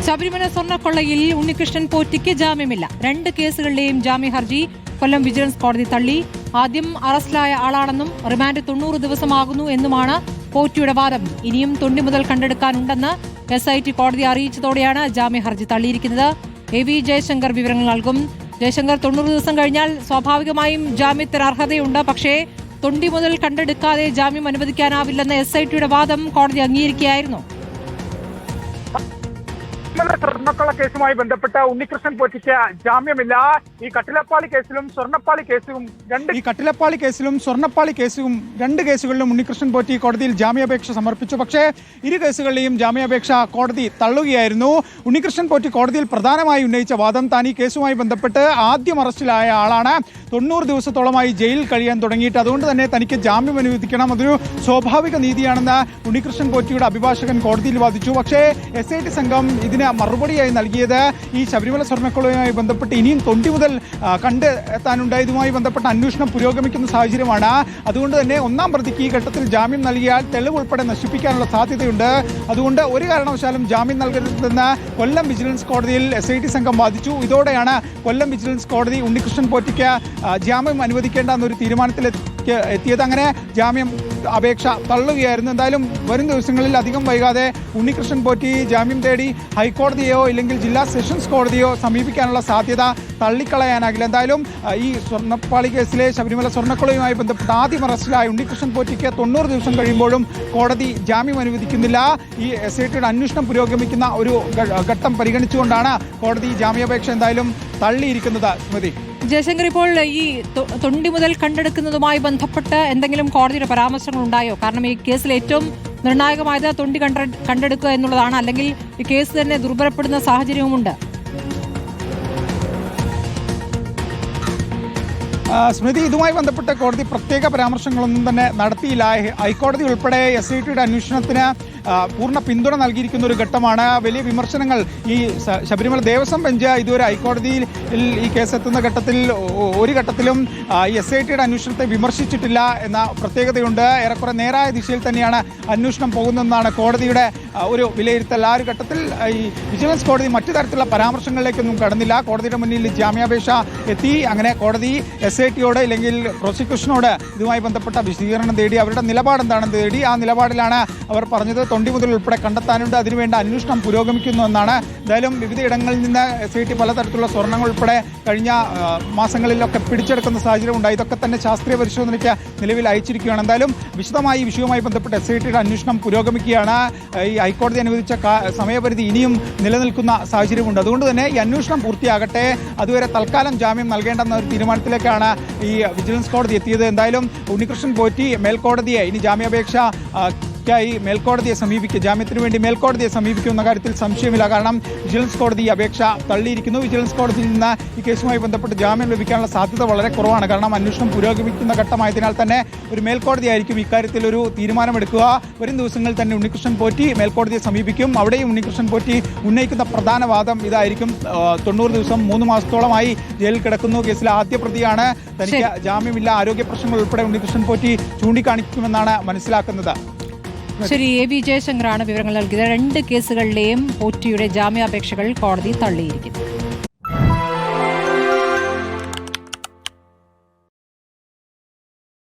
ശബരിമല സ്വർണ്ണക്കൊള്ളയിൽ ഉണ്ണികൃഷ്ണൻ പോറ്റിക്ക് ജാമ്യമില്ല. 2 കേസുകളിലെയും ജാമ്യ ഹർജി കൊല്ലം വിജിലൻസ് കോടതി തള്ളി. ആദ്യം അറസ്റ്റിലായ ആളാണെന്നും റിമാൻഡ് 90 ദിവസമാകുന്നു എന്നുമാണ് പോറ്റിയുടെ വാദം. ഇനിയും തൊണ്ടി മുതൽ കണ്ടെടുക്കാനുണ്ടെന്ന് SIT കോടതി അറിയിച്ചതോടെയാണ് ജാമ്യ ഹർജി തള്ളിയിരിക്കുന്നത്. AV ജയശങ്കർ വിവരങ്ങൾ നൽകും. ജയശങ്കർ, 90 ദിവസം കഴിഞ്ഞാൽ സ്വാഭാവികമായും ജാമ്യത്തിന് അർഹതയുണ്ട്. പക്ഷേ തൊണ്ടി മുതൽ കണ്ടെടുക്കാതെ ജാമ്യം അനുവദിക്കാനാവില്ലെന്ന SITയുടെ വാദം കോടതി അംഗീകരിക്കുകയായിരുന്നു. സ്വർണ്ണക്കൊള്ള കേസുമായി ബന്ധപ്പെട്ട് ഉണ്ണികൃഷ്ണൻ പോറ്റിക്ക് ജാമ്യമില്ല. ഈ കട്ടിലപ്പാളി കേസിലും സ്വർണ്ണപ്പാളി കേസിലും രണ്ട് കേസുകളിലും ഉണ്ണികൃഷ്ണൻ പോറ്റി കോടതിയിൽ ജാമ്യാപേക്ഷ സമർപ്പിച്ചു. പക്ഷേ ഇരു കേസുകളിലെയും ജാമ്യാപേക്ഷ കോടതി തള്ളുകയായിരുന്നു. ഉണ്ണികൃഷ്ണൻ പോറ്റി കോടതിയിൽ പ്രധാനമായി ഉന്നയിച്ച വാദം, താൻ ഈ കേസുമായി ബന്ധപ്പെട്ട് ആദ്യം അറസ്റ്റിലായ ആളാണ്, 90 ദിവസത്തോളമായി ജയിലിൽ കഴിയാൻ തുടങ്ങിയിട്ട്, അതുകൊണ്ട് തന്നെ തനിക്ക് ജാമ്യം അനുവദിക്കണം, അതൊരു സ്വാഭാവിക നീതിയാണെന്ന് ഉണ്ണികൃഷ്ണൻ പോറ്റിയുടെ അഭിഭാഷകൻ കോടതിയിൽ വാദിച്ചു. പക്ഷേ SIT സംഘം ഇതിന് മറുപടിയായി നൽകിയത് ഈ ശബരിമല സ്വർണ്ണക്കൊള്ളയുമായി ബന്ധപ്പെട്ട് ഇനിയും തൊണ്ടി മുതൽ കണ്ടെത്താനുണ്ടായതുമായി ബന്ധപ്പെട്ട അന്വേഷണം പുരോഗമിക്കുന്ന സാഹചര്യമാണ്. അതുകൊണ്ട് തന്നെ ഒന്നാം പ്രതിക്ക് ഈ ഘട്ടത്തിൽ ജാമ്യം നൽകിയാൽ തെളിവ് ഉൾപ്പെടെ നശിപ്പിക്കാനുള്ള സാധ്യതയുണ്ട്. അതുകൊണ്ട് ഒരു കാരണവശാലും ജാമ്യം നൽകരുതെന്ന് കൊല്ലം വിജിലൻസ് കോടതിയിൽ SIT സംഘം വാദിച്ചു. ഇതോടെയാണ് കൊല്ലം വിജിലൻസ് കോടതി ഉണ്ണികൃഷ്ണൻ പോറ്റിക്ക് ജാമ്യം അനുവദിക്കേണ്ട എന്നൊരു തീരുമാനത്തിലെത്തിയത്. അങ്ങനെ ജാമ്യം അപേക്ഷ തള്ളുകയായിരുന്നു. എന്തായാലും വരും ദിവസങ്ങളിൽ അധികം വൈകാതെ ഉണ്ണികൃഷ്ണൻ പോറ്റി ജാമ്യം തേടി ഹൈക്കോടതിയോ ഇല്ലെങ്കിൽ ജില്ലാ സെഷൻസ് കോടതിയോ സമീപിക്കാനുള്ള സാധ്യത തള്ളിക്കളയാനാകില്ല. എന്തായാലും ഈ സ്വർണ്ണപ്പാളി കേസിലെ ശബരിമല സ്വർണ്ണക്കൊള്ളയുമായി ബന്ധപ്പെട്ട് ആദ്യം അറസ്റ്റിലായ ഉണ്ണികൃഷ്ണൻ പോറ്റിക്ക് 90 ദിവസം കഴിയുമ്പോഴും കോടതി ജാമ്യം അനുവദിക്കുന്നില്ല. ഈ SITയുടെ അന്വേഷണം പുരോഗമിക്കുന്ന ഒരു ഘട്ടം പരിഗണിച്ചുകൊണ്ടാണ് കോടതി ജാമ്യാപേക്ഷ എന്തായാലും തള്ളിയിരിക്കുന്നത്. സ്മൃതി. ജയശങ്കർ, ഇപ്പോൾ ഈ തൊണ്ടി മുതൽ കണ്ടെടുക്കുന്നതുമായി ബന്ധപ്പെട്ട് എന്തെങ്കിലും കോടതിയുടെ പരാമർശങ്ങൾ ഉണ്ടായോ? കാരണം ഈ കേസിൽ ഏറ്റവും നിർണായകമായത് തൊണ്ടി കണ്ടെടുക്കുക എന്നുള്ളതാണ്. അല്ലെങ്കിൽ ഈ കേസ് തന്നെ ദുർബലപ്പെടുന്ന സാഹചര്യവുമുണ്ട്. സ്മൃതി, ഇതുമായി ബന്ധപ്പെട്ട് കോടതി പ്രത്യേക പരാമർശങ്ങളൊന്നും തന്നെ നടത്തിയില്ല. ഹൈക്കോടതി ഉൾപ്പെടെ SITയുടെ അന്വേഷണത്തിന് പൂർണ്ണ പിന്തുണ നൽകിയിരിക്കുന്ന ഒരു ഘട്ടമാണ്. വലിയ വിമർശനങ്ങൾ ഈ ശബരിമല ദേവസ്വം ബെഞ്ച് ഇതുവരെ ഹൈക്കോടതിയിൽ ഈ കേസെത്തുന്ന ഘട്ടത്തിൽ ഒരു ഘട്ടത്തിലും ഈ SITയുടെ അന്വേഷണത്തെ വിമർശിച്ചിട്ടില്ല എന്ന പ്രത്യേകതയുണ്ട്. ഏറെക്കുറെ നേരായ ദിശയിൽ തന്നെയാണ് അന്വേഷണം പോകുന്നതെന്നാണ് കോടതിയുടെ ഒരു വിലയിരുത്തൽ. ആ ഒരു ഘട്ടത്തിൽ ഈ വിജിലൻസ് കോടതി മറ്റു തരത്തിലുള്ള പരാമർശങ്ങളിലേക്കൊന്നും കടന്നില്ല. കോടതിയുടെ മുന്നിൽ ജാമ്യാപേക്ഷ എത്തി. അങ്ങനെ കോടതി SITയോട് ഇല്ലെങ്കിൽ പ്രോസിക്യൂഷനോട് ഇതുമായി ബന്ധപ്പെട്ട വിശദീകരണം തേടി, അവരുടെ നിലപാടെന്താണെന്ന് തേടി. ആ നിലപാടിലാണ് അവർ പറഞ്ഞത് തൊണ്ടി മുതൽ ഉൾപ്പെടെ കണ്ടെത്താനുണ്ട്, അതിനുവേണ്ട അന്വേഷണം പുരോഗമിക്കുന്നു എന്നാണ്. എന്തായാലും വിവിധ ഇടങ്ങളിൽ നിന്ന് SIT പലതരത്തിലുള്ള സ്വർണ്ണങ്ങൾ ഉൾപ്പെടെ കഴിഞ്ഞ മാസങ്ങളിലൊക്കെ പിടിച്ചെടുക്കുന്ന സാഹചര്യം ഉണ്ടായി. ഇതൊക്കെ തന്നെ ശാസ്ത്രീയ പരിശോധനയ്ക്ക് നിലവിൽ അയച്ചിരിക്കുകയാണ്. എന്തായാലും വിശദമായി ഈ വിഷയവുമായി ബന്ധപ്പെട്ട് SITയുടെ അന്വേഷണം പുരോഗമിക്കുകയാണ്. ഈ ഹൈക്കോടതി അനുവദിച്ച സമയപരിധി ഇനിയും നിലനിൽക്കുന്ന സാഹചര്യമുണ്ട്. അതുകൊണ്ട് തന്നെ ഈ അന്വേഷണം പൂർത്തിയാകട്ടെ, അതുവരെ തൽക്കാലം ജാമ്യം നൽകേണ്ടെന്ന ഒരു തീരുമാനത്തിലേക്കാണ് ഈ വിജിലൻസ് കോടതി എത്തിയത്. എന്തായാലും ഉണ്ണികൃഷ്ണൻ പോറ്റി മേൽക്കോടതിയെ ഇനി ജാമ്യാപേക്ഷ മേൽക്കോടതിയെ സമീപിക്കും, ജാമ്യത്തിന് വേണ്ടി മേൽക്കോടതിയെ സമീപിക്കുമെന്ന കാര്യത്തിൽ സംശയമില്ല. കാരണം വിജിലൻസ് കോടതി ഈ അപേക്ഷ തള്ളിയിരിക്കുന്നു. വിജിലൻസ് കോടതിയിൽ നിന്ന് ഈ കേസുമായി ബന്ധപ്പെട്ട് ജാമ്യം ലഭിക്കാനുള്ള സാധ്യത വളരെ കുറവാണ്. കാരണം അന്വേഷണം പുരോഗമിക്കുന്ന ഘട്ടമായതിനാൽ തന്നെ ഒരു മേൽക്കോടതിയായിരിക്കും ഇക്കാര്യത്തിൽ ഒരു തീരുമാനമെടുക്കുക. വരും ദിവസങ്ങളിൽ തന്നെ ഉണ്ണികൃഷ്ണൻ പോറ്റി മേൽക്കോടതിയെ സമീപിക്കും. അവിടെയും ഉണ്ണികൃഷ്ണൻ പോറ്റി ഉന്നയിക്കുന്ന പ്രധാന വാദം ഇതായിരിക്കും. 90 ദിവസം 3 മാസത്തോളമായി ജയിലിൽ കിടക്കുന്നു, കേസിലെ ആദ്യ പ്രതിയാണ്, തനിക്ക് ജാമ്യമില്ല, ആരോഗ്യ പ്രശ്നങ്ങൾ ഉൾപ്പെടെ ഉണ്ണികൃഷ്ണൻ പോറ്റി ചൂണ്ടിക്കാണിക്കുമെന്നാണ് മനസ്സിലാക്കുന്നത്. ശരി, AV ജയശങ്കറാണ് വിവരങ്ങൾ നൽകിയത്. 2 കേസുകളിലെയും പോറ്റിയുടെ ജാമ്യാപേക്ഷകൾ കോടതി തള്ളിയിരിക്കുന്നു.